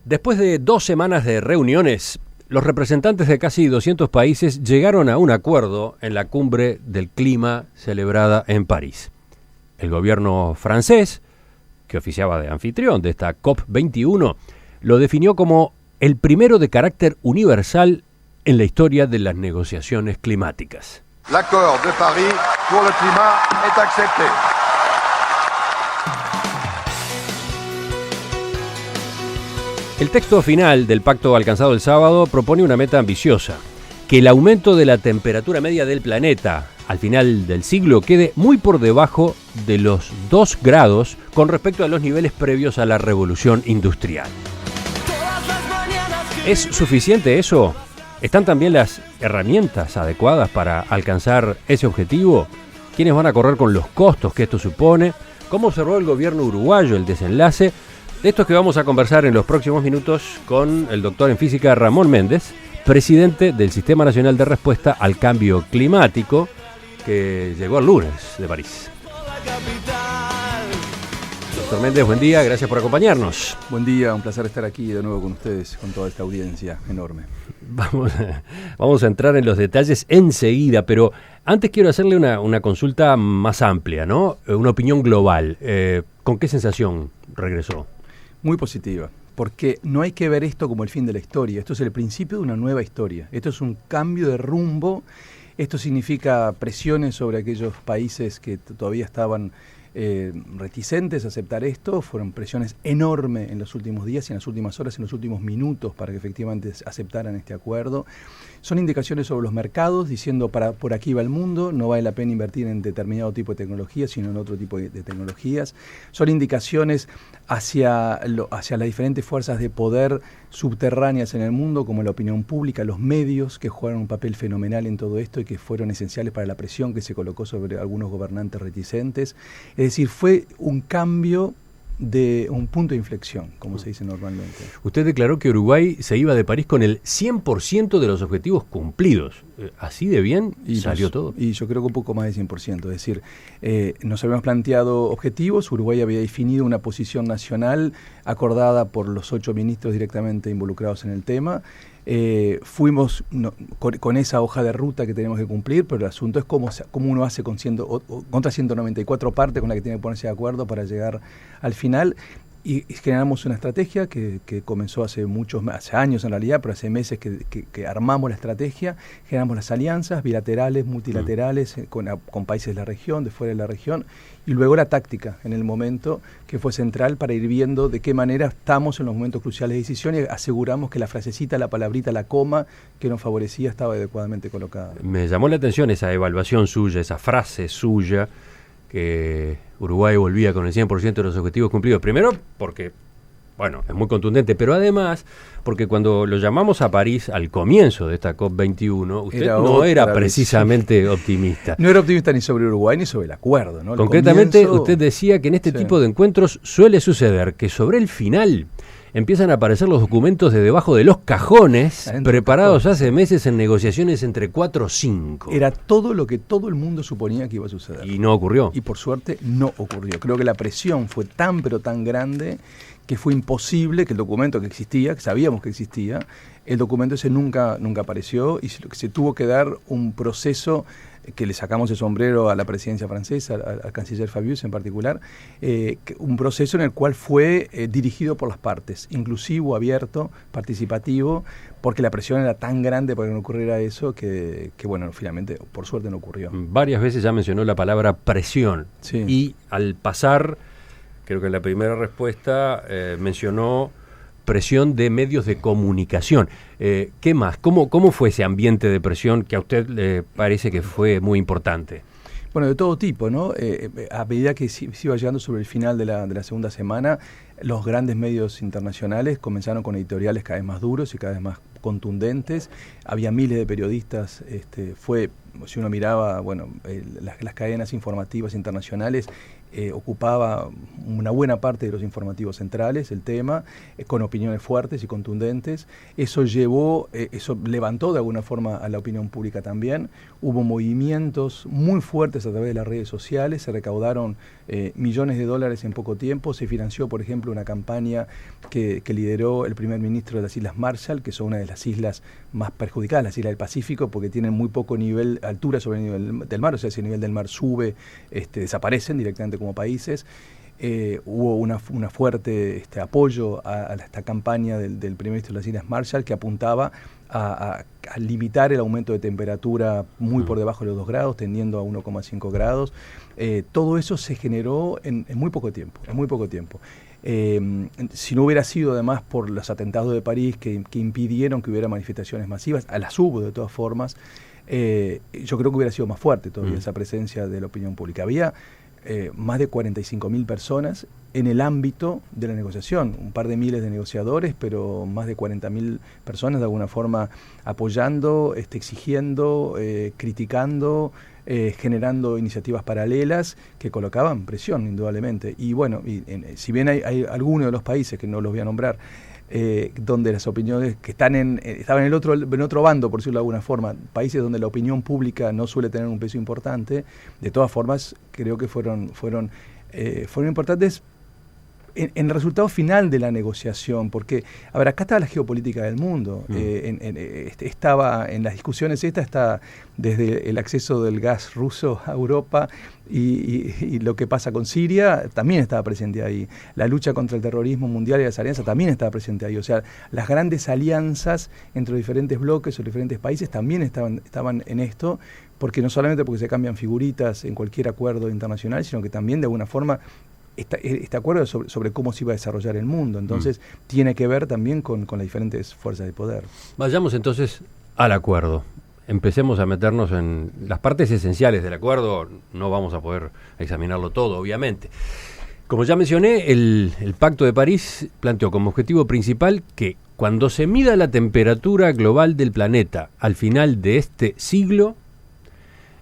Después de 2 semanas de reuniones, los representantes de casi 200 países llegaron a un acuerdo en la cumbre del clima celebrada en París. El gobierno francés, que oficiaba de anfitrión de esta COP21, lo definió como el primero de carácter universal en la historia de las negociaciones climáticas. L'accord de Paris pour le climat est accepté. El texto final del pacto alcanzado el sábado propone una meta ambiciosa: que el aumento de la temperatura media del planeta al final del siglo quede muy por debajo de los 2 grados con respecto a los niveles previos a la revolución industrial. ¿Es suficiente eso? ¿Están también las herramientas adecuadas para alcanzar ese objetivo? ¿Quiénes van a correr con los costos que esto supone? ¿Cómo observó el gobierno uruguayo el desenlace? De esto es que vamos a conversar en los próximos minutos con el doctor en física Ramón Méndez, presidente del Sistema Nacional de Respuesta al Cambio Climático, que llegó el lunes de París. Doctor Méndez, buen día, gracias por acompañarnos. Buen día, un placer estar aquí de nuevo con ustedes, con toda esta audiencia enorme. Vamos a entrar en los detalles enseguida, pero antes quiero hacerle una consulta más amplia, ¿no? Una opinión global. ¿Con qué sensación regresó? Muy positiva, porque no hay que ver esto como el fin de la historia. Esto es el principio de una nueva historia. Esto es un cambio de rumbo. Esto significa presiones sobre aquellos países que todavía estaban reticentes a aceptar esto. Fueron presiones enormes en los últimos días y en las últimas horas, en los últimos minutos, para que efectivamente aceptaran este acuerdo. Son indicaciones sobre los mercados, diciendo por aquí va el mundo, no vale la pena invertir en determinado tipo de tecnologías, sino en otro tipo de tecnologías. Son indicaciones hacia las diferentes fuerzas de poder subterráneas en el mundo, como la opinión pública, los medios, que jugaron un papel fenomenal en todo esto y que fueron esenciales para la presión que se colocó sobre algunos gobernantes reticentes. Es decir, fue un cambio de un punto de inflexión, como se dice normalmente. Usted declaró que Uruguay se iba de París con el 100% de los objetivos cumplidos. ¿Así de bien salió todo? Y yo creo que un poco más de 100%. Es decir, nos habíamos planteado objetivos. Uruguay había definido una posición nacional acordada por los 8 ministros directamente involucrados en el tema. Fuimos con esa hoja de ruta que tenemos que cumplir, pero el asunto es cómo uno hace contra 194 partes con la que tiene que ponerse de acuerdo para llegar al final. Y generamos una estrategia que comenzó hace años en realidad, pero hace meses que armamos la estrategia, generamos las alianzas bilaterales, multilaterales, con países de la región, de fuera de la región, y luego la táctica en el momento, que fue central para ir viendo de qué manera estamos en los momentos cruciales de decisión y aseguramos que la frasecita, la palabrita, la coma que nos favorecía estaba adecuadamente colocada. Me llamó la atención esa evaluación suya, esa frase suya, que Uruguay volvía con el 100% de los objetivos cumplidos. Primero porque, bueno, es muy contundente, pero además porque cuando lo llamamos a París al comienzo de esta COP21, usted no era precisamente optimista. No era optimista ni sobre Uruguay ni sobre el acuerdo, ¿no? Concretamente, usted decía que en este tipo de encuentros suele suceder que sobre el final empiezan a aparecer los documentos de debajo de los cajones, preparados hace meses en negociaciones entre 4 o 5. Era todo lo que todo el mundo suponía que iba a suceder. Y no ocurrió. Y por suerte no ocurrió. Creo que la presión fue tan pero tan grande que fue imposible que el documento que existía, que sabíamos que existía, el documento ese nunca apareció y se tuvo que dar un proceso que le sacamos el sombrero a la presidencia francesa, al canciller Fabius en particular, un proceso en el cual fue dirigido por las partes, inclusivo, abierto, participativo, porque la presión era tan grande para que no ocurriera eso que bueno, finalmente, por suerte no ocurrió. Varias veces ya mencionó la palabra presión, sí. Y al pasar, creo que en la primera respuesta mencionó presión de medios de comunicación. ¿Qué más? ¿Cómo fue ese ambiente de presión que a usted le parece que fue muy importante? Bueno, de todo tipo, ¿no? A medida que se iba llegando sobre el final de la segunda semana, los grandes medios internacionales comenzaron con editoriales cada vez más duros y cada vez más contundentes. Había miles de periodistas, si uno miraba, bueno, las cadenas informativas internacionales, ocupaba una buena parte de los informativos centrales, el tema, con opiniones fuertes y contundentes. Eso levantó de alguna forma a la opinión pública también. Hubo movimientos muy fuertes a través de las redes sociales, se recaudaron millones de dólares en poco tiempo. Se financió, por ejemplo, una campaña que lideró el primer ministro de las Islas Marshall, que son una de las islas más perjudicadas, las islas del Pacífico, porque tienen muy poco altura sobre el nivel del mar, o sea, si el nivel del mar sube, desaparecen directamente como países. Hubo una fuerte apoyo a esta campaña del primer ministro de las Islas Marshall, que apuntaba a limitar el aumento de temperatura muy por debajo de los 2 grados, tendiendo a 1,5 grados. Todo eso se generó en muy poco tiempo, si no hubiera sido además por los atentados de París que impidieron que hubiera manifestaciones masivas, las hubo de todas formas, yo creo que hubiera sido más fuerte todavía esa presencia de la opinión pública. Había más de 45.000 personas en el ámbito de la negociación, un par de miles de negociadores, pero más de 40.000 personas de alguna forma apoyando, exigiendo, criticando, generando iniciativas paralelas que colocaban presión indudablemente. Y bueno, si bien hay algunos de los países, que no los voy a nombrar, donde las opiniones que estaban en el otro bando, por decirlo de alguna forma, países donde la opinión pública no suele tener un peso importante, de todas formas creo que fueron importantes en el resultado final de la negociación, porque, a ver, acá estaba la geopolítica del mundo, estaba en las discusiones, está desde el acceso del gas ruso a Europa y lo que pasa con Siria, también estaba presente ahí. La lucha contra el terrorismo mundial y las alianzas también estaba presente ahí. O sea, las grandes alianzas entre diferentes bloques o diferentes países también estaban en esto, porque no solamente porque se cambian figuritas en cualquier acuerdo internacional, sino que también de alguna forma este acuerdo sobre cómo se iba a desarrollar el mundo. Entonces tiene que ver también con las diferentes fuerzas de poder. Vayamos entonces al acuerdo. Empecemos a meternos en las partes esenciales del acuerdo. No vamos a poder examinarlo todo, obviamente. Como ya mencioné, el Pacto de París planteó como objetivo principal que cuando se mida la temperatura global del planeta al final de este siglo,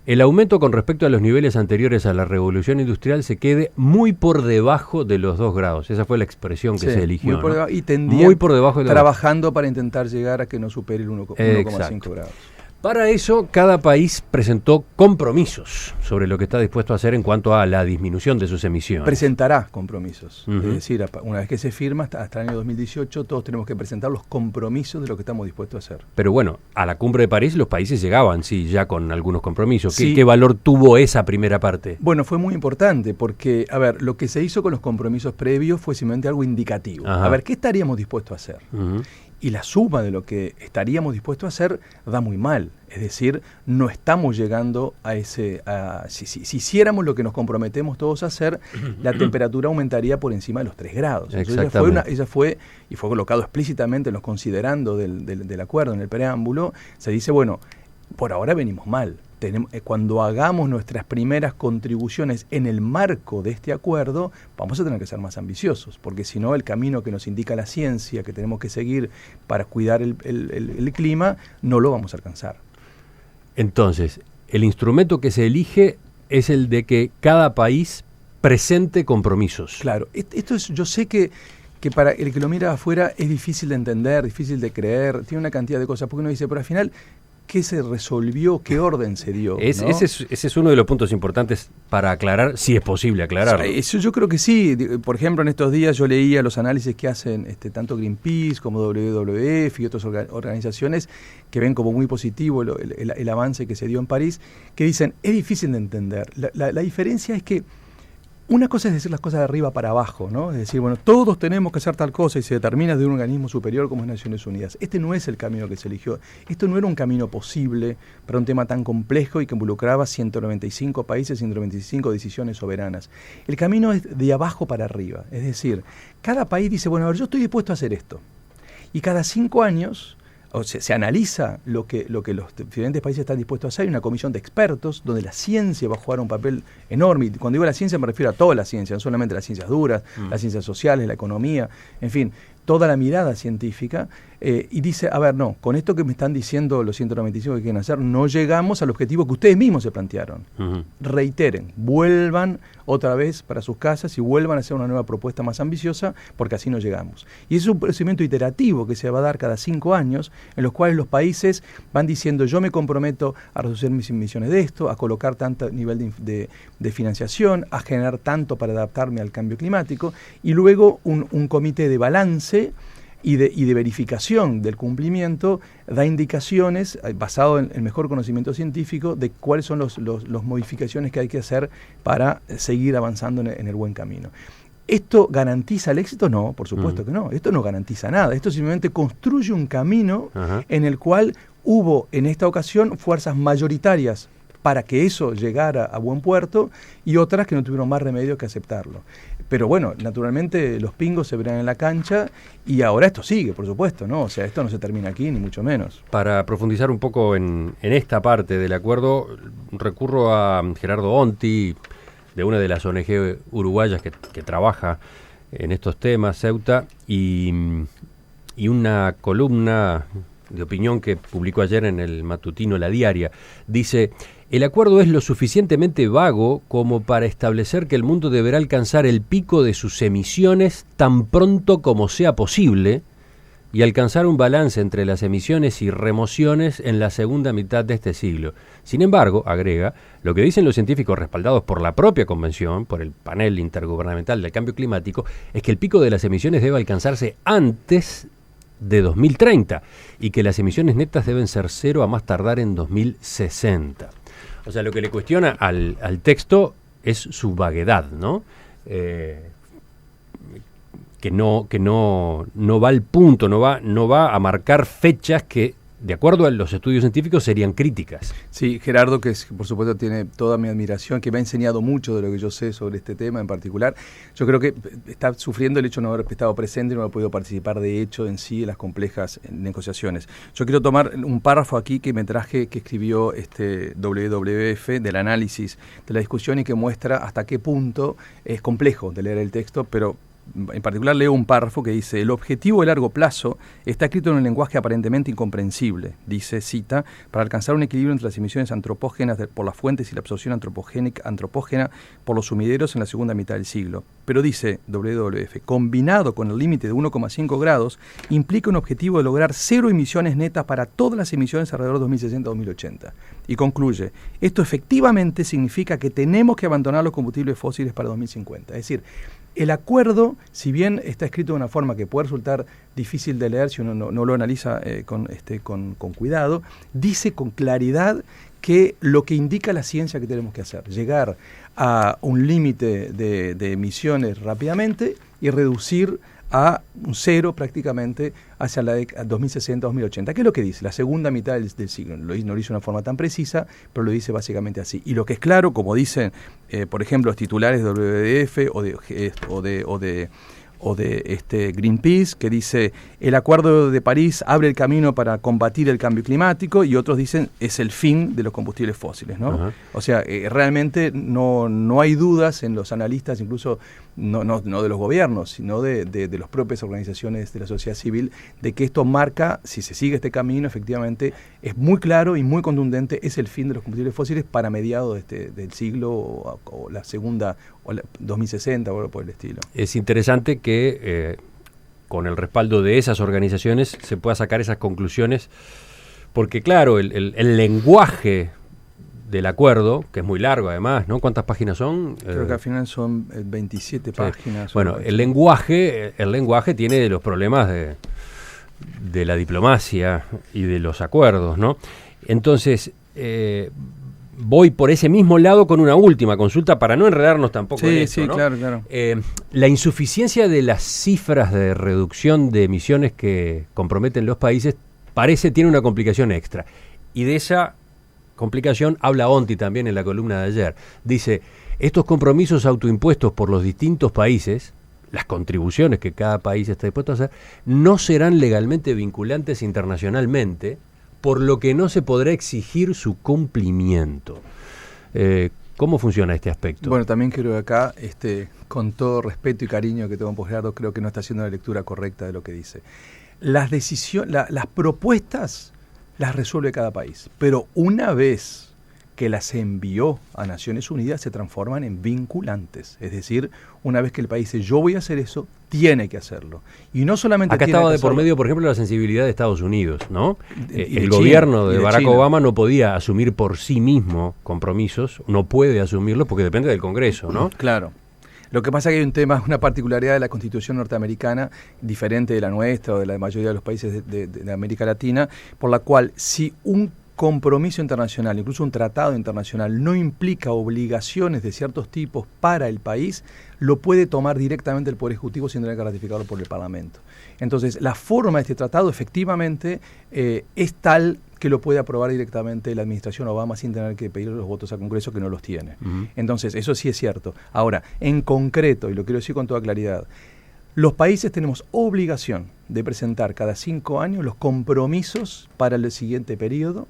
el aumento con respecto a los niveles anteriores a la revolución industrial se quede muy por debajo de los 2 grados. Esa fue la expresión que se eligió. Muy por debajo, y muy por debajo de trabajando para intentar llegar a que no supere el 1,5 grados. Para eso, cada país presentó compromisos sobre lo que está dispuesto a hacer en cuanto a la disminución de sus emisiones. Presentará compromisos. Es decir, una vez que se firma, hasta el año 2018, todos tenemos que presentar los compromisos de lo que estamos dispuestos a hacer. Pero bueno, a la cumbre de París los países llegaban, sí, ya con algunos compromisos. Sí. ¿Qué valor tuvo esa primera parte? Bueno, fue muy importante porque, a ver, lo que se hizo con los compromisos previos fue simplemente algo indicativo. Ajá. A ver, ¿qué estaríamos dispuestos a hacer? Y la suma de lo que estaríamos dispuestos a hacer da muy mal. Es decir, no estamos llegando a ese... Si hiciéramos lo que nos comprometemos todos a hacer, la temperatura aumentaría por encima de los 3 grados. Entonces ella fue colocado explícitamente en los considerandos del acuerdo, en el preámbulo. Se dice, bueno, por ahora venimos mal. Cuando hagamos nuestras primeras contribuciones en el marco de este acuerdo, vamos a tener que ser más ambiciosos, porque si no, el camino que nos indica la ciencia que tenemos que seguir para cuidar el clima, no lo vamos a alcanzar. Entonces, el instrumento que se elige es el de que cada país presente compromisos. Claro, esto es, yo sé que para el que lo mira afuera es difícil de entender, difícil de creer, tiene una cantidad de cosas, porque uno dice, pero al final, ¿qué se resolvió? ¿Qué orden se dio? ¿no? Ese es uno de los puntos importantes para aclarar, si es posible aclararlo. Eso yo creo que sí. Por ejemplo, en estos días yo leía los análisis que hacen tanto Greenpeace como WWF y otras organizaciones que ven como muy positivo el avance que se dio en París, que dicen, es difícil de entender. La diferencia es que una cosa es decir las cosas de arriba para abajo, ¿no? Es decir, bueno, todos tenemos que hacer tal cosa y se determina de un organismo superior como es Naciones Unidas. Este no es el camino que se eligió. Esto no era un camino posible para un tema tan complejo y que involucraba 195 países, 195 decisiones soberanas. El camino es de abajo para arriba. Es decir, cada país dice, bueno, a ver, yo estoy dispuesto a hacer esto. Y cada 5 años... O sea, se analiza lo que los diferentes países están dispuestos a hacer. Hay una comisión de expertos donde la ciencia va a jugar un papel enorme. Y cuando digo la ciencia me refiero a toda la ciencia, no solamente las ciencias duras, las ciencias sociales, la economía, en fin, toda la mirada científica. y dice, a ver, no, con esto que me están diciendo los 195 que quieren hacer, no llegamos al objetivo que ustedes mismos se plantearon. Reiteren, vuelvan otra vez para sus casas y vuelvan a hacer una nueva propuesta más ambiciosa, porque así no llegamos. Y es un procedimiento iterativo que se va a dar cada 5 años, en los cuales los países van diciendo, yo me comprometo a reducir mis emisiones de esto, a colocar tanto nivel de financiación, a generar tanto para adaptarme al cambio climático, y luego un comité de balance y de verificación del cumplimiento da indicaciones, basado en el mejor conocimiento científico, de cuáles son las modificaciones que hay que hacer para seguir avanzando en el buen camino. ¿Esto garantiza el éxito? No, por supuesto que no. Esto no garantiza nada. Esto simplemente construye un camino en el cual hubo en esta ocasión fuerzas mayoritarias para que eso llegara a buen puerto y otras que no tuvieron más remedio que aceptarlo. Pero bueno, naturalmente los pingos se verán en la cancha y ahora esto sigue, por supuesto, ¿no? O sea, esto no se termina aquí, ni mucho menos. Para profundizar un poco en esta parte del acuerdo, recurro a Gerardo Onti, de una de las ONG uruguayas que trabaja en estos temas, Ceuta, y una columna de opinión que publicó ayer en el matutino La Diaria. Dice: el acuerdo es lo suficientemente vago como para establecer que el mundo deberá alcanzar el pico de sus emisiones tan pronto como sea posible y alcanzar un balance entre las emisiones y remociones en la segunda mitad de este siglo. Sin embargo, agrega, lo que dicen los científicos respaldados por la propia Convención, por el Panel Intergubernamental del Cambio Climático, es que el pico de las emisiones debe alcanzarse antes de 2030 y que las emisiones netas deben ser cero a más tardar en 2060. O sea, lo que le cuestiona al texto es su vaguedad, ¿no? Que no va al punto, no va a marcar fechas que, de acuerdo a los estudios científicos, serían críticas. Sí, Gerardo, que por supuesto tiene toda mi admiración, que me ha enseñado mucho de lo que yo sé sobre este tema en particular. Yo creo que está sufriendo el hecho de no haber estado presente y no haber podido participar de hecho en sí en las complejas negociaciones. Yo quiero tomar un párrafo aquí que me traje, que escribió WWF, del análisis de la discusión y que muestra hasta qué punto es complejo de leer el texto, pero en particular leo un párrafo que dice: el objetivo de largo plazo está escrito en un lenguaje aparentemente incomprensible, dice, cita, para alcanzar un equilibrio entre las emisiones antropógenas por las fuentes y la absorción antropógena por los sumideros en la segunda mitad del siglo. Pero dice WWF, combinado con el límite de 1,5 grados, implica un objetivo de lograr cero emisiones netas para todas las emisiones alrededor de 2060-2080. Y concluye, esto efectivamente significa que tenemos que abandonar los combustibles fósiles para 2050. Es decir, el acuerdo, si bien está escrito de una forma que puede resultar difícil de leer si uno no lo analiza con cuidado, dice con claridad que lo que indica la ciencia que tenemos que hacer, llegar a un límite de emisiones rápidamente y reducir a un cero prácticamente hacia la 2060-2080. ¿Qué es lo que dice? La segunda mitad del siglo. No lo dice de una forma tan precisa, pero lo dice básicamente así. Y lo que es claro, como dicen, por ejemplo, los titulares de WWF o de Greenpeace, que dice: el Acuerdo de París abre el camino para combatir el cambio climático, y otros dicen es el fin de los combustibles fósiles, ¿no? Uh-huh. O sea, realmente no hay dudas en los analistas, incluso no de los gobiernos, sino de las propias organizaciones de la sociedad civil, de que esto marca, si se sigue este camino, efectivamente es muy claro y muy contundente, es el fin de los combustibles fósiles para mediados del siglo o la segunda, o la 2060 o algo por el estilo. Es interesante que con el respaldo de esas organizaciones se pueda sacar esas conclusiones, porque claro, el lenguaje del acuerdo, que es muy largo además, ¿no? ¿Cuántas páginas son? Creo que al final son 27 páginas. Bueno, el lenguaje tiene los problemas de la diplomacia y de los acuerdos, ¿no? Entonces, voy por ese mismo lado con una última consulta para no enredarnos tampoco en esto, ¿no? Claro, claro. La insuficiencia de las cifras de reducción de emisiones que comprometen los países tiene una complicación extra. Y de esa complicación habla Onti también en la columna de ayer. Dice, estos compromisos autoimpuestos por los distintos países, las contribuciones que cada país está dispuesto a hacer, no serán legalmente vinculantes internacionalmente, por lo que no se podrá exigir su cumplimiento. ¿Cómo funciona este aspecto? Bueno, también creo que acá, con todo respeto y cariño que tengo por Gerardo, creo que no está haciendo la lectura correcta de lo que dice. las propuestas las resuelve cada país, pero una vez que las envió a Naciones Unidas se transforman en vinculantes. Es decir, una vez que el país dice yo voy a hacer eso, tiene que hacerlo. Y no solamente acá tiene estaba que de por hacerlo, medio, por ejemplo, la sensibilidad de Estados Unidos, ¿no? y El de gobierno China, y de de Barack China. Obama no podía asumir por sí mismo compromisos, no puede asumirlos porque depende del Congreso, ¿no? Claro. Lo que pasa es que hay un tema, una particularidad de la Constitución norteamericana, diferente de la nuestra o de la mayoría de los países de América Latina, por la cual si un compromiso internacional, incluso un tratado internacional, no implica obligaciones de ciertos tipos para el país, lo puede tomar directamente el Poder Ejecutivo sin tener que ratificarlo por el Parlamento. Entonces, la forma de este tratado efectivamente es tal que lo puede aprobar directamente la administración Obama sin tener que pedir los votos al Congreso, que no los tiene. Entonces, eso sí es cierto. Ahora, en concreto, y lo quiero decir con toda claridad, los países tenemos obligación de presentar cada 5 años los compromisos para el siguiente periodo,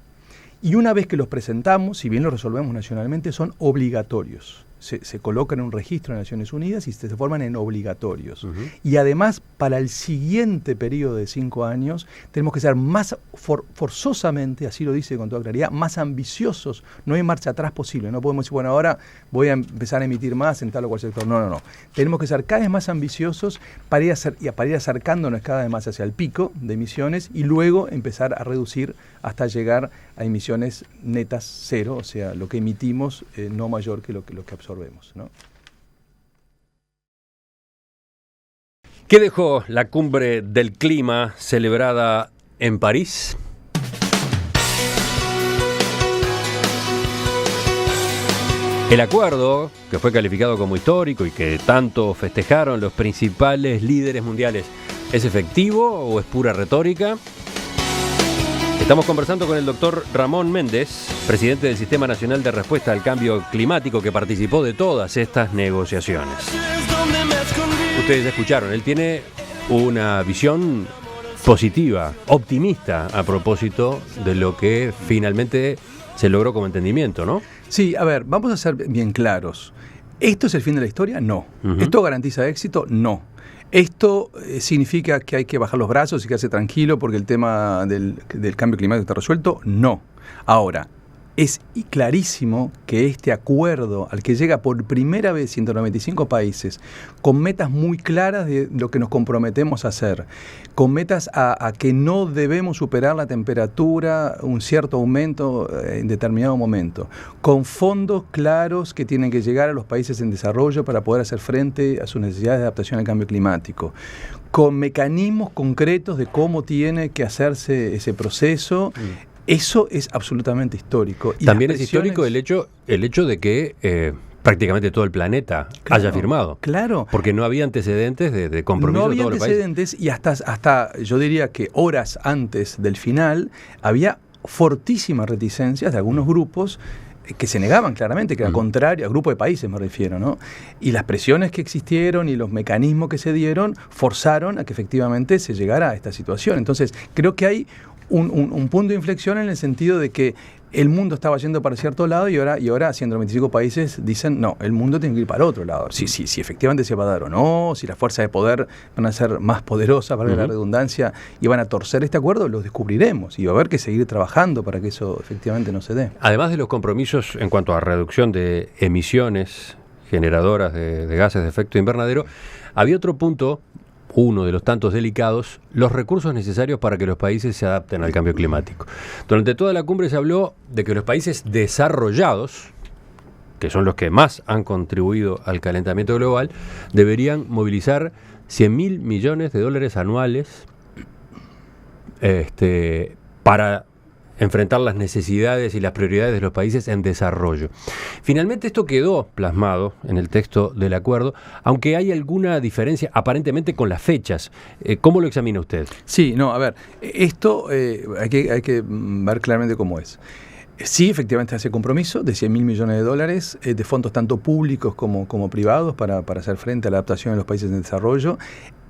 y una vez que los presentamos, si bien los resolvemos nacionalmente, son obligatorios. Se colocan en un registro de Naciones Unidas y se forman en obligatorios. Y además, para el siguiente periodo de 5 años, tenemos que ser más forzosamente, así lo dice con toda claridad, más ambiciosos. No hay marcha atrás posible. No podemos decir, bueno, ahora voy a empezar a emitir más en tal o cual sector. No. Tenemos que ser cada vez más ambiciosos para ir acercándonos cada vez más hacia el pico de emisiones y luego empezar a reducir hasta llegar a emisiones netas cero, o sea, lo que emitimos no mayor que lo que absorbemos, ¿no? ¿Qué dejó la cumbre del clima celebrada en París? El acuerdo, que fue calificado como histórico y que tanto festejaron los principales líderes mundiales, ¿es efectivo o es pura retórica? Estamos conversando con el doctor Ramón Méndez, presidente del Sistema Nacional de Respuesta al Cambio Climático, que participó de todas estas negociaciones. Ustedes escucharon, él tiene una visión positiva, optimista a propósito de lo que finalmente se logró como entendimiento, ¿no? Sí, a ver, vamos a ser bien claros. ¿Esto es el fin de la historia? No. ¿Esto garantiza éxito? No. ¿Esto significa que hay que bajar los brazos y quedarse tranquilo porque el tema del cambio climático está resuelto? No. Ahora, es clarísimo que este acuerdo al que llega por primera vez 195 países, con metas muy claras de lo que nos comprometemos a hacer, con metas a que no debemos superar la temperatura, un cierto aumento en determinado momento, con fondos claros que tienen que llegar a los países en desarrollo para poder hacer frente a sus necesidades de adaptación al cambio climático, con mecanismos concretos de cómo tiene que hacerse ese proceso. Eso es absolutamente histórico. Y también es histórico el hecho de que prácticamente todo el planeta haya firmado. Claro. Porque no había antecedentes de compromiso de todos los países. No había antecedentes y hasta yo diría que horas antes del final había fortísimas reticencias de algunos grupos que se negaban claramente, que era contrario, a grupo de países me refiero, ¿no? Y las presiones que existieron y los mecanismos que se dieron forzaron a que efectivamente se llegara a esta situación. Entonces, creo que hay un punto de inflexión en el sentido de que el mundo estaba yendo para cierto lado y ahora 195 países dicen, no, el mundo tiene que ir para otro lado. Si efectivamente se va a dar o no, si las fuerzas de poder van a ser más poderosas, valga la redundancia, y van a torcer este acuerdo, lo descubriremos y va a haber que seguir trabajando para que eso efectivamente no se dé. Además de los compromisos en cuanto a reducción de emisiones generadoras de gases de efecto invernadero, había otro punto, uno de los tantos delicados, los recursos necesarios para que los países se adapten al cambio climático. Durante toda la cumbre se habló de que los países desarrollados, que son los que más han contribuido al calentamiento global, deberían movilizar $100.000 millones anuales para enfrentar las necesidades y las prioridades de los países en desarrollo. Finalmente esto quedó plasmado en el texto del acuerdo, aunque hay alguna diferencia aparentemente con las fechas. ¿Cómo lo examina usted? Sí, no, a ver, esto hay que ver claramente cómo es. Sí, efectivamente hace compromiso de $100.000 millones de fondos tanto públicos como privados para hacer frente a la adaptación de los países en desarrollo.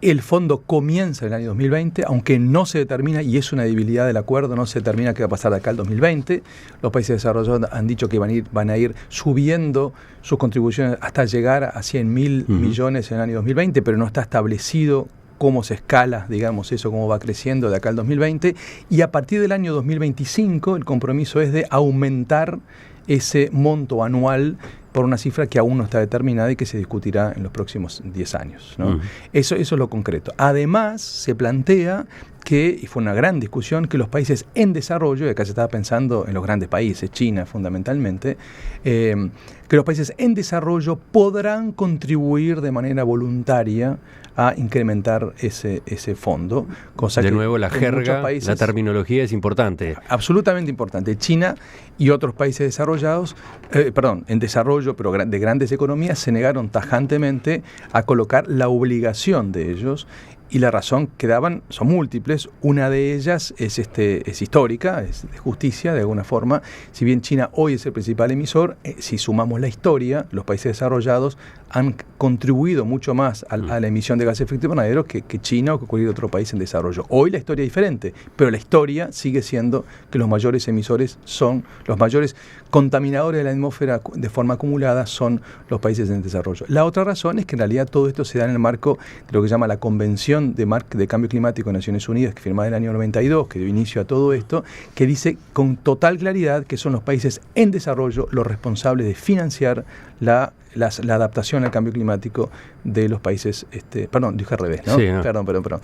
El fondo comienza en el año 2020, aunque no se determina, y es una debilidad del acuerdo, no se determina qué va a pasar de acá al 2020. Los países desarrollados han dicho que van a ir subiendo sus contribuciones hasta llegar a $100.000 millones en el año 2020, pero no está establecido cómo se escala, digamos, eso, cómo va creciendo de acá al 2020, y a partir del año 2025 el compromiso es de aumentar ese monto anual por una cifra que aún no está determinada y que se discutirá en los próximos 10 años, ¿no? Eso es lo concreto. Además, se plantea que, y fue una gran discusión, que los países en desarrollo, y acá se estaba pensando en los grandes países, China fundamentalmente, que los países en desarrollo podrán contribuir de manera voluntaria a incrementar ese fondo. Cosa de que nuevo, la jerga, la terminología es importante. Absolutamente importante. China y otros países desarrollados, en desarrollo, pero de grandes economías, se negaron tajantemente a colocar la obligación de ellos. Y la razón que daban son múltiples. Una de ellas es histórica, es de justicia de alguna forma. Si bien China hoy es el principal emisor, si sumamos la historia, los países desarrollados han contribuido mucho más a la emisión de gases de efecto invernadero que China o que cualquier otro país en desarrollo. Hoy la historia es diferente, pero la historia sigue siendo que los mayores emisores son, los mayores contaminadores de la atmósfera de forma acumulada son los países en desarrollo. La otra razón es que en realidad todo esto se da en el marco de lo que se llama la Convención de Cambio Climático de Naciones Unidas, que firmada en el año 92, que dio inicio a todo esto, que dice con total claridad que son los países en desarrollo los responsables de financiar la adaptación al cambio climático de los países, dije al revés, ¿no? Sí, ¿no? Perdón.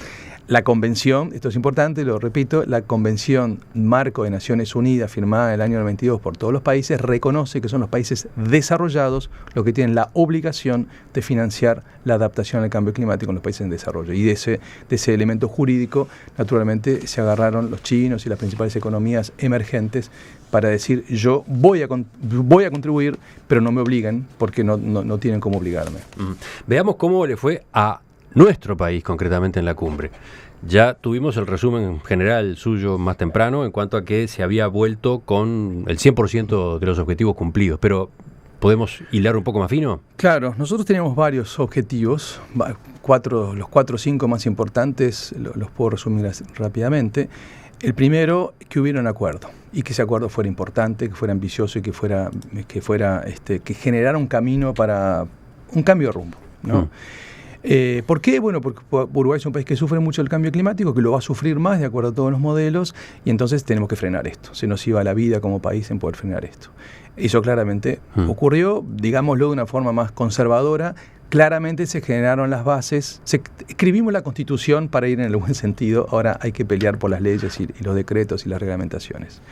La convención, esto es importante, lo repito, la Convención Marco de Naciones Unidas, firmada en el año 92 por todos los países, reconoce que son los países desarrollados los que tienen la obligación de financiar la adaptación al cambio climático en los países en desarrollo. Y de ese elemento jurídico, naturalmente, se agarraron los chinos y las principales economías emergentes para decir, yo voy a contribuir, pero no me obligan, porque no tienen cómo obligarme. Veamos cómo le fue a nuestro país, concretamente en la cumbre. Ya tuvimos el resumen general suyo más temprano en cuanto a que se había vuelto con el 100% de los objetivos cumplidos, pero ¿podemos hilar un poco más fino? Claro, nosotros teníamos varios objetivos, los 4 o 5 más importantes, los puedo resumir rápidamente. El primero, que hubiera un acuerdo, y que ese acuerdo fuera importante, que fuera ambicioso y que generara un camino para un cambio de rumbo, ¿no? ¿Por qué? Bueno, porque Uruguay es un país que sufre mucho el cambio climático, que lo va a sufrir más de acuerdo a todos los modelos, y entonces tenemos que frenar esto. Se nos iba la vida como país en poder frenar esto. Eso claramente ocurrió, digámoslo de una forma más conservadora. Claramente se generaron las bases, escribimos la Constitución para ir en el buen sentido, ahora hay que pelear por las leyes y los decretos y las reglamentaciones.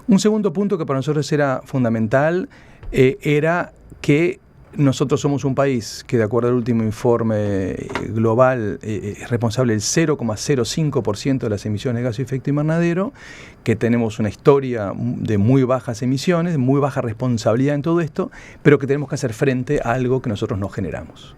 Un segundo punto que para nosotros era fundamental era que nosotros somos un país que, de acuerdo al último informe global, es responsable del 0,05% de las emisiones de gases de efecto invernadero, que tenemos una historia de muy bajas emisiones, muy baja responsabilidad en todo esto, pero que tenemos que hacer frente a algo que nosotros no generamos.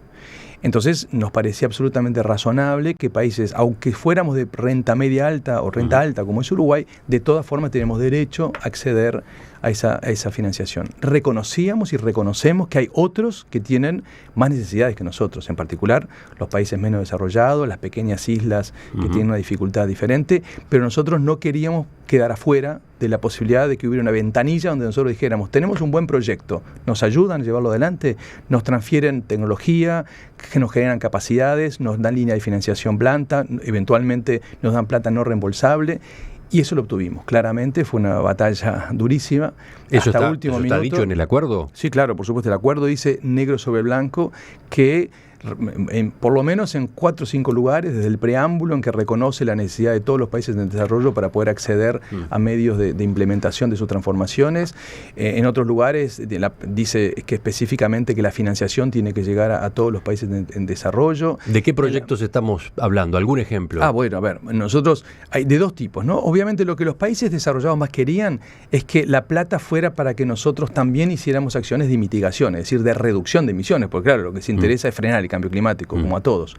Entonces nos parecía absolutamente razonable que países, aunque fuéramos de renta media alta o renta alta como es Uruguay, de todas formas tenemos derecho a acceder a esa financiación. Reconocíamos y reconocemos que hay otros que tienen más necesidades que nosotros, en particular los países menos desarrollados, las pequeñas islas que tienen una dificultad diferente, pero nosotros no queríamos quedar afuera de la posibilidad de que hubiera una ventanilla donde nosotros dijéramos, tenemos un buen proyecto, nos ayudan a llevarlo adelante, nos transfieren tecnología, que nos generan capacidades, nos dan línea de financiación blanda, eventualmente nos dan plata no reembolsable. Y eso lo obtuvimos. Claramente fue una batalla durísima. ¿Eso hasta último minuto. ¿Está dicho en el acuerdo? Sí, claro, por supuesto. El acuerdo dice negro sobre blanco que por lo menos en 4 o 5 lugares, desde el preámbulo en que reconoce la necesidad de todos los países en desarrollo para poder acceder a medios de implementación de sus transformaciones. En otros lugares dice que específicamente que la financiación tiene que llegar a todos los países en desarrollo. ¿De qué proyectos estamos hablando? ¿Algún ejemplo? Bueno, a ver, nosotros hay de 2 tipos, ¿no? Obviamente lo que los países desarrollados más querían es que la plata fuera para que nosotros también hiciéramos acciones de mitigación, es decir, de reducción de emisiones, porque claro, lo que se interesa es frenar el cambio climático, como a todos.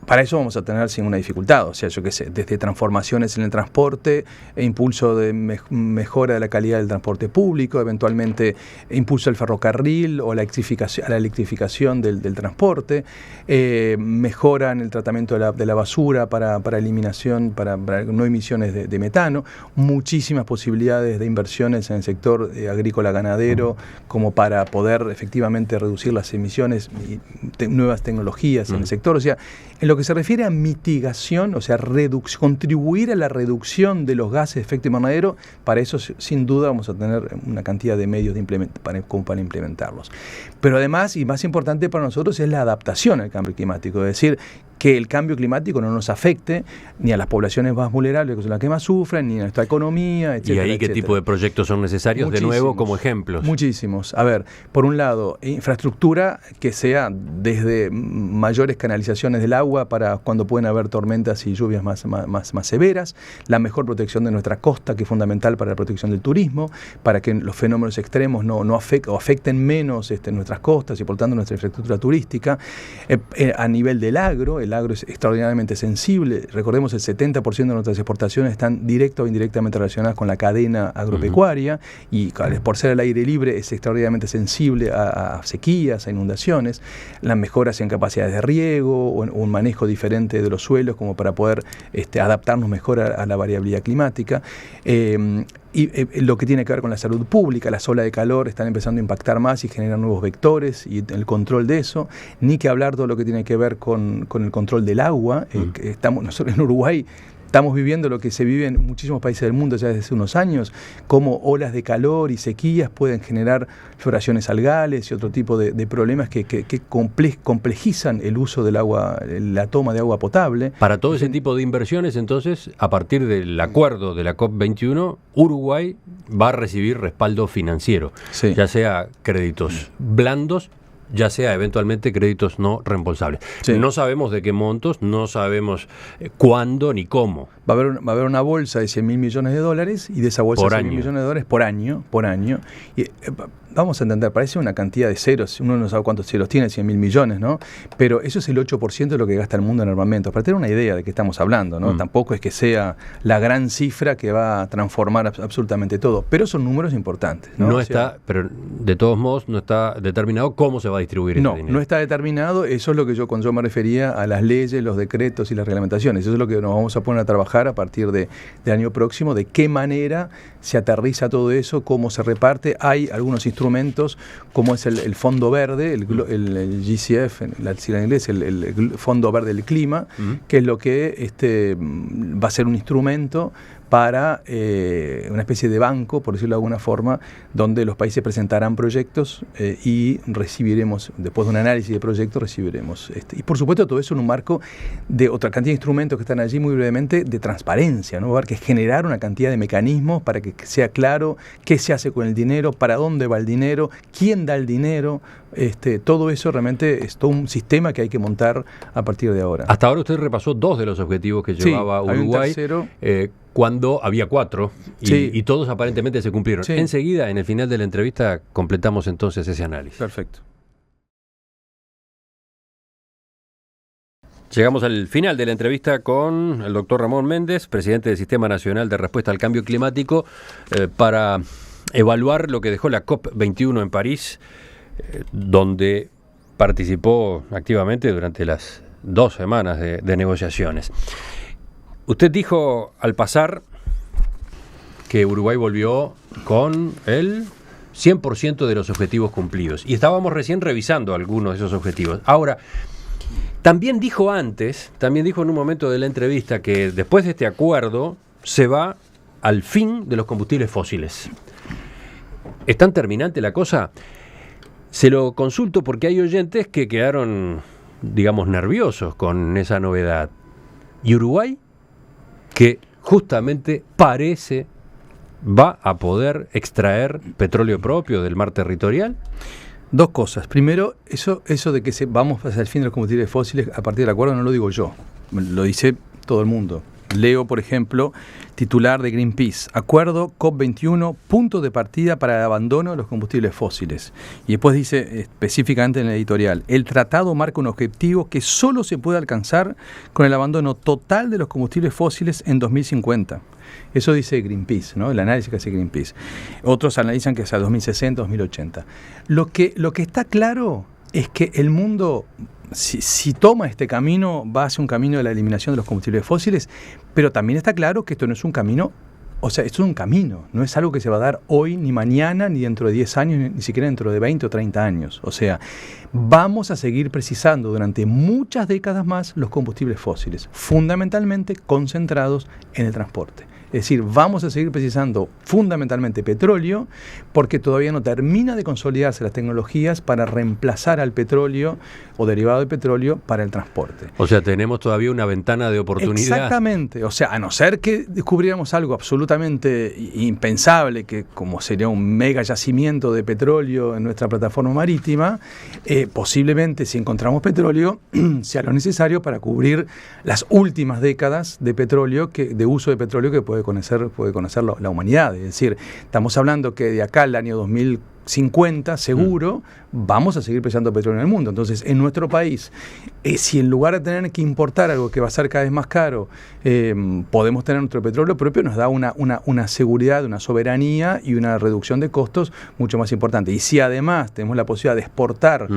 Para eso vamos a tener sin una dificultad, o sea, yo qué sé, desde transformaciones en el transporte, impulso de mejora de la calidad del transporte público, eventualmente impulso del ferrocarril o la electrificación del transporte, mejora en el tratamiento de la basura para eliminación, para no emisiones de metano, muchísimas posibilidades de inversiones en el sector agrícola ganadero, como para poder efectivamente reducir las emisiones y nuevas tecnologías en el sector, o sea, en lo que se refiere a mitigación, o sea, contribuir a la reducción de los gases de efecto invernadero, para eso sin duda vamos a tener una cantidad de medios para implementarlos. Pero además, y más importante para nosotros, es la adaptación al cambio climático, es decir, que el cambio climático no nos afecte ni a las poblaciones más vulnerables, que son las que más sufren, ni a nuestra economía, etcétera. ¿Y ahí qué tipo de proyectos son necesarios? De nuevo, como ejemplos. Muchísimos. A ver, por un lado, infraestructura que sea desde mayores canalizaciones del agua para cuando pueden haber tormentas y lluvias más severas, la mejor protección de nuestra costa, que es fundamental para la protección del turismo, para que los fenómenos extremos no afecten menos nuestras costas y por tanto nuestra infraestructura turística. A nivel del agro, el agro es extraordinariamente sensible. Recordemos, el 70% de nuestras exportaciones están directa o indirectamente relacionadas con la cadena agropecuaria, y por ser al aire libre es extraordinariamente sensible a sequías, a inundaciones. Las mejoras en capacidades de riego o un manejo diferente de los suelos como para poder adaptarnos mejor a la variabilidad climática. Y lo que tiene que ver con la salud pública, las olas de calor están empezando a impactar más y generan nuevos vectores y el control de eso, ni que hablar todo lo que tiene que ver con el control del agua. Nosotros en Uruguay estamos viviendo lo que se vive en muchísimos países del mundo ya desde hace unos años, cómo olas de calor y sequías pueden generar floraciones algales y otro tipo de problemas que complejizan el uso del agua, la toma de agua potable. Para todo ese tipo de inversiones, entonces, a partir del acuerdo de la COP21, Uruguay va a recibir respaldo financiero, ya sea créditos blandos, ya sea eventualmente créditos no reembolsables. No sabemos de qué montos, no sabemos cuándo ni cómo. Va a haber una bolsa de $100.000 millones y de esa bolsa de $100.000 millones por año. Y, vamos a entender, parece una cantidad de ceros, uno no sabe cuántos ceros tiene, 100.000 millones, ¿no? Pero eso es el 8% de lo que gasta el mundo en armamentos, para tener una idea de qué estamos hablando, ¿no? Tampoco es que sea la gran cifra que va a transformar absolutamente todo, pero son números importantes, ¿no? Pero de todos modos no está determinado cómo se va a distribuir ese dinero. No está determinado. Eso es lo que cuando yo me refería a las leyes, los decretos y las reglamentaciones. Eso es lo que nos vamos a poner a trabajar a partir del año próximo, de qué manera se aterriza todo eso, cómo se reparte. Hay algunos instrumentos, como es el Fondo Verde, el GCF, en inglés, el Fondo Verde del Clima, que es lo que va a ser un instrumento para una especie de banco, por decirlo de alguna forma, donde los países presentarán proyectos y recibiremos, después de un análisis de proyectos, recibiremos. Y por supuesto todo eso en un marco de otra cantidad de instrumentos que están allí, muy brevemente, de transparencia, ¿no? Va a haber que generar una cantidad de mecanismos para que sea claro qué se hace con el dinero, para dónde va el dinero, quién da el dinero. Todo eso realmente es todo un sistema que hay que montar a partir de ahora. Hasta ahora usted repasó 2 de los objetivos que llevaba Uruguay, cuando había 4 y todos aparentemente se cumplieron. Enseguida, en el final de la entrevista, completamos entonces ese análisis. Perfecto. Llegamos al final de la entrevista con el doctor Ramón Méndez, presidente del Sistema Nacional de Respuesta al Cambio Climático, para evaluar lo que dejó la COP21 en París, donde participó activamente durante las 2 semanas de negociaciones. Usted dijo al pasar que Uruguay volvió con el 100% de los objetivos cumplidos. Y estábamos recién revisando algunos de esos objetivos. Ahora, también dijo en un momento de la entrevista que después de este acuerdo se va al fin de los combustibles fósiles. ¿Es tan terminante la cosa? Se lo consulto porque hay oyentes que quedaron, digamos, nerviosos con esa novedad. ¿Y Uruguay? Que justamente va a poder extraer petróleo propio del mar territorial. 2 cosas. Primero, eso de que vamos hacia el fin de los combustibles fósiles a partir del acuerdo no lo digo yo, lo dice todo el mundo. Leo, por ejemplo, titular de Greenpeace: Acuerdo COP21, punto de partida para el abandono de los combustibles fósiles. Y después dice específicamente en el editorial: el tratado marca un objetivo que solo se puede alcanzar con el abandono total de los combustibles fósiles en 2050. Eso dice Greenpeace, ¿no? El análisis que hace Greenpeace. Otros analizan que es a 2060, 2080. Lo que está claro es que el mundo, si toma este camino, va hacia un camino de la eliminación de los combustibles fósiles, pero también está claro que esto no es un camino o sea, esto es un camino, no es algo que se va a dar hoy, ni mañana, ni dentro de 10 años, ni siquiera dentro de 20 o 30 años. O sea, vamos a seguir precisando durante muchas décadas más los combustibles fósiles, fundamentalmente concentrados en el transporte. Es decir, vamos a seguir precisando fundamentalmente petróleo porque todavía no termina de consolidarse las tecnologías para reemplazar al petróleo o derivado de petróleo para el transporte. O sea, tenemos todavía una ventana de oportunidad. Exactamente. O sea, a no ser que descubriéramos algo absolutamente impensable, que como sería un mega yacimiento de petróleo en nuestra plataforma marítima, posiblemente si encontramos petróleo, sea lo necesario para cubrir las últimas décadas de petróleo, de uso de petróleo que puede conocer la humanidad. Es decir, estamos hablando que de acá al año 2050, seguro, vamos a seguir precisando petróleo en el mundo. Entonces, en nuestro país, si en lugar de tener que importar algo que va a ser cada vez más caro, podemos tener nuestro petróleo propio, nos da una seguridad, una soberanía y una reducción de costos mucho más importante. Y si además tenemos la posibilidad de exportar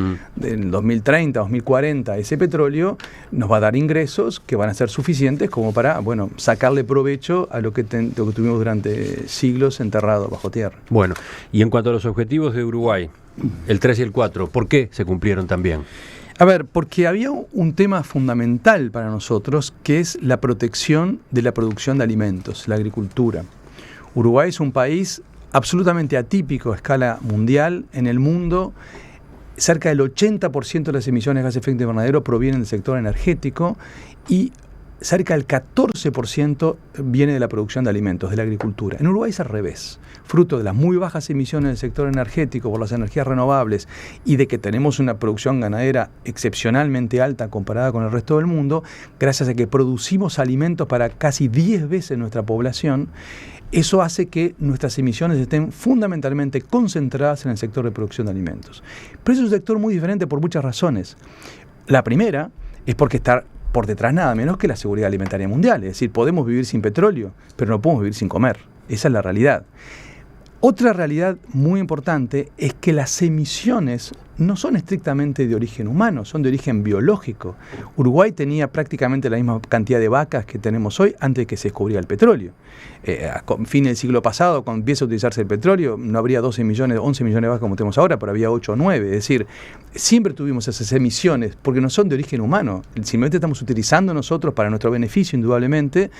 en 2030, 2040 ese petróleo, nos va a dar ingresos que van a ser suficientes como para, bueno, sacarle provecho a lo que tuvimos durante siglos enterrado bajo tierra. Bueno, y en cuanto a los objetivos de Uruguay, el 3 y el 4, ¿por qué se cumplieron también? A ver, porque había un tema fundamental para nosotros, que es la protección de la producción de alimentos, la agricultura. Uruguay es un país absolutamente atípico a escala mundial. En el mundo, cerca del 80% de las emisiones de gases de efecto invernadero provienen del sector energético y cerca del 14% viene de la producción de alimentos, de la agricultura. En Uruguay es al revés. Fruto de las muy bajas emisiones del sector energético por las energías renovables y de que tenemos una producción ganadera excepcionalmente alta comparada con el resto del mundo, gracias a que producimos alimentos para casi 10 veces nuestra población, eso hace que nuestras emisiones estén fundamentalmente concentradas en el sector de producción de alimentos. Pero es un sector muy diferente por muchas razones. La primera es porque está por detrás nada menos que la seguridad alimentaria mundial. Es decir, podemos vivir sin petróleo, pero no podemos vivir sin comer. Esa es la realidad. Otra realidad muy importante es que las emisiones no son estrictamente de origen humano, son de origen biológico. Uruguay tenía prácticamente la misma cantidad de vacas que tenemos hoy antes de que se descubriera el petróleo. A fin del siglo pasado, cuando empieza a utilizarse el petróleo, no habría 11 millones de vacas como tenemos ahora, pero había 8 o 9. Es decir, siempre tuvimos esas emisiones porque no son de origen humano. Simplemente estamos utilizando nosotros para nuestro beneficio, indudablemente,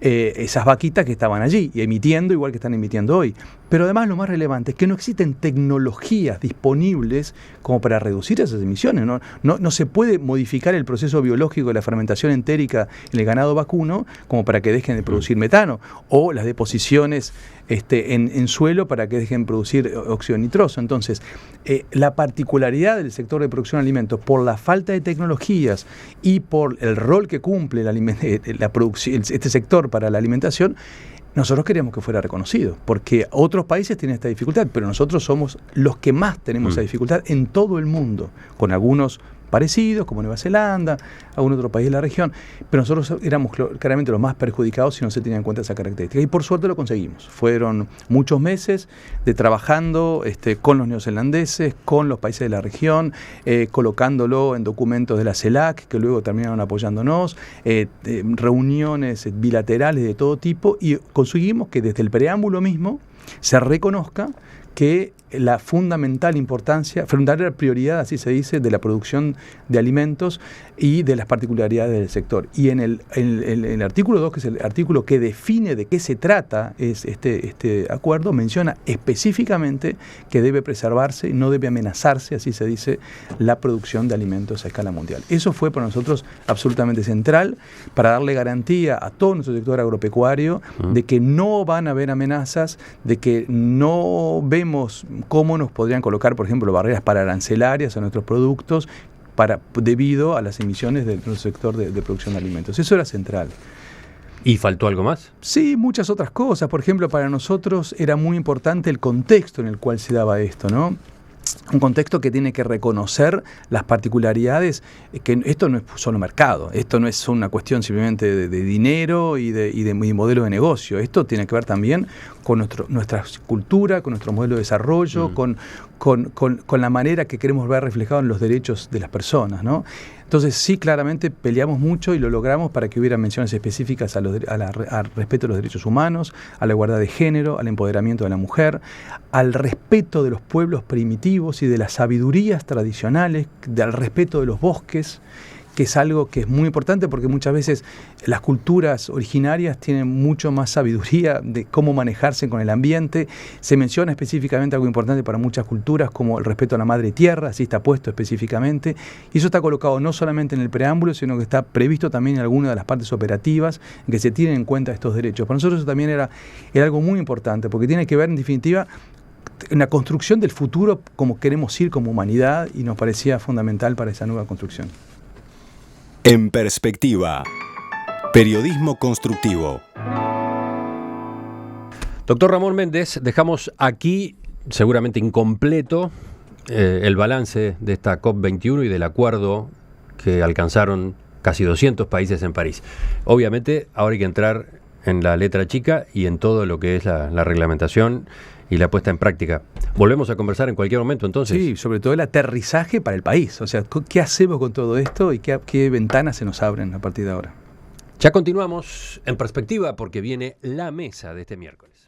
esas vaquitas que estaban allí y emitiendo igual que están emitiendo hoy. Pero además lo más relevante es que no existen tecnologías disponibles como para reducir esas emisiones. No se puede modificar el proceso biológico de la fermentación entérica en el ganado vacuno como para que dejen de producir metano, o las deposiciones en suelo para que dejen producir óxido nitroso. Entonces, la particularidad del sector de producción de alimentos, por la falta de tecnologías y por el rol que cumple este sector para la alimentación, nosotros queríamos que fuera reconocido, porque otros países tienen esta dificultad, pero nosotros somos los que más tenemos esa dificultad en todo el mundo, con algunos parecidos, como Nueva Zelanda, algún otro país de la región, pero nosotros éramos claramente los más perjudicados si no se tenía en cuenta esa característica, y por suerte lo conseguimos. Fueron muchos meses de trabajando con los neozelandeses, con los países de la región, colocándolo en documentos de la CELAC, que luego terminaron apoyándonos, reuniones bilaterales de todo tipo, y conseguimos que desde el preámbulo mismo se reconozca que la fundamental prioridad, así se dice, de la producción de alimentos y de las particularidades del sector. Y en el artículo 2, que es el artículo que define de qué se trata este acuerdo, menciona específicamente que debe preservarse y no debe amenazarse, así se dice, la producción de alimentos a escala mundial. Eso fue para nosotros absolutamente central para darle garantía a todo nuestro sector agropecuario de que no van a haber amenazas, de que no vemos cómo nos podrían colocar, por ejemplo, barreras pararancelarias a nuestros productos debido a las emisiones de nuestro sector de producción de alimentos. Eso era central. ¿Y faltó algo más? Sí, muchas otras cosas. Por ejemplo, para nosotros era muy importante el contexto en el cual se daba esto, ¿no? Un contexto que tiene que reconocer las particularidades, que esto no es solo mercado, esto no es una cuestión simplemente de dinero y de modelo de negocio, esto tiene que ver también con nuestra cultura, con nuestro modelo de desarrollo, con la manera que queremos ver reflejado en los derechos de las personas, ¿no? Entonces sí, claramente peleamos mucho y lo logramos para que hubiera menciones específicas al respeto de los derechos humanos, a la igualdad de género, al empoderamiento de la mujer, al respeto de los pueblos primitivos y de las sabidurías tradicionales, al respeto de los bosques, que es algo que es muy importante porque muchas veces las culturas originarias tienen mucho más sabiduría de cómo manejarse con el ambiente. Se menciona específicamente algo importante para muchas culturas como el respeto a la madre tierra, así está puesto específicamente, y eso está colocado no solamente en el preámbulo, sino que está previsto también en algunas de las partes operativas en que se tienen en cuenta estos derechos. Para nosotros eso también era algo muy importante porque tiene que ver en definitiva en la construcción del futuro como queremos ir como humanidad y nos parecía fundamental para esa nueva construcción. En Perspectiva, periodismo constructivo. Doctor Ramón Méndez, dejamos aquí, seguramente incompleto, el balance de esta COP21 y del acuerdo que alcanzaron casi 200 países en París. Obviamente, ahora hay que entrar en la letra chica y en todo lo que es la reglamentación y la puesta en práctica. Volvemos a conversar en cualquier momento, entonces. Sí, sobre todo el aterrizaje para el país. O sea, ¿qué hacemos con todo esto y qué ventanas se nos abren a partir de ahora? Ya continuamos en Perspectiva porque viene la mesa de este miércoles.